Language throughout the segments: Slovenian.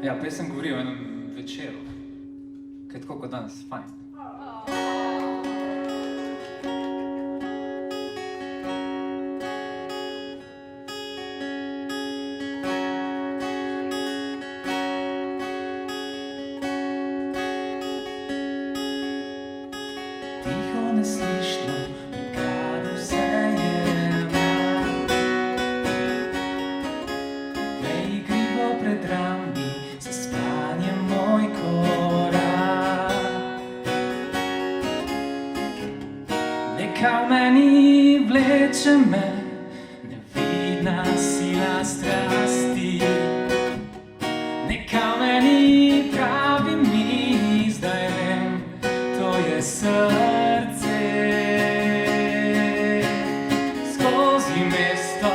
Ja, pesem govori o enem večeru, ki je tako kot danes, fajn. Tiho, neslišno, nikar vzajemno, neigrivo pred rami, zaspanjem moj korak. Neka v meni vleče me, nevidna sila strasti. Neka v meni pravi mi, zdaj vem, to je srce. Skozi mesto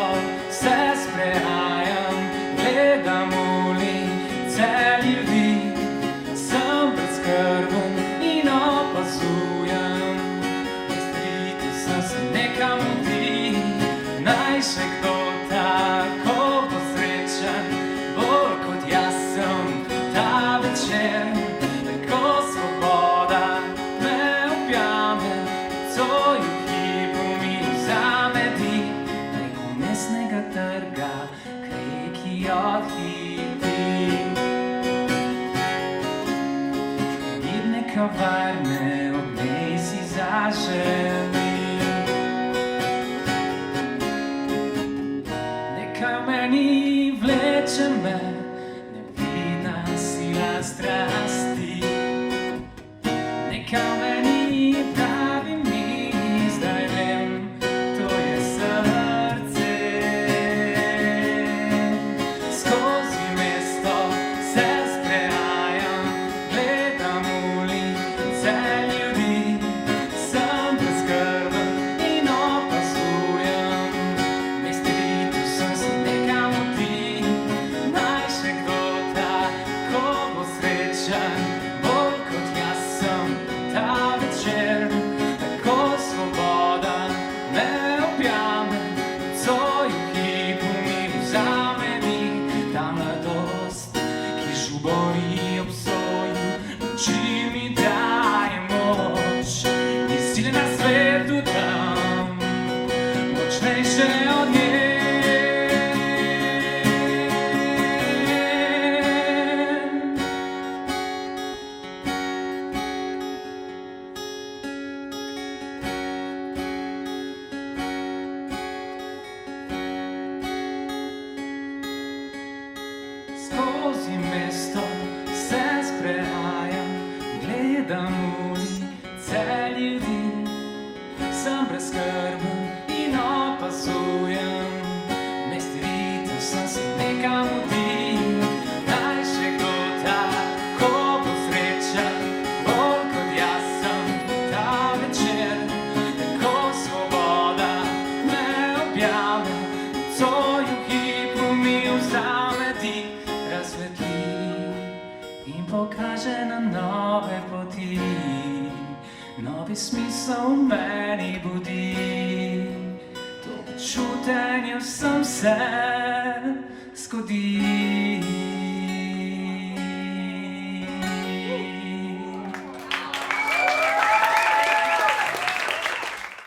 se sprehajam, gledam ulice ljudi, sem brezskrben in opazujem. Misliti sem se nekam mudi, naj še kdo tako bo srečen, bolj kot jaz sem ta večer. Tako svoboda me objame, coju hipu mi vzame dih, preko mestnega trga k reki odhitim. Mirne kavarne ob njej si zaželim. Neka meni vleče me, nevidna sila strasti. Neka meni pravi mi, zdaj vem, to je srce. Skozi mesto se sprehajam, gledam ulice ljudi, sem brezskrben in opazujem. Misliti sem se nekam mudi, naj še kdo tako bo srečen, bolj kot jaz sem ta večer. Tako svoboda me objame, coju hipu mi vzame dih. Ta mladost, ki žubori ob soju, luči mi daje moč. Ni sile na svetu tam, močnejše od nje. Skozi mesto se sprehajam, gledam ulice ljudi, sem brezskrben in opazujem. Mesti ritem sem se nekam mudi, naj še kdo tako bo srečen, bolj kot jaz sem ta večer. Tako svoboda me objame, coju hipu mi vzame dih, razsvetli in pokaže na nove poti. Novi smisel v meni budi, to čutenje vsem se zgodi.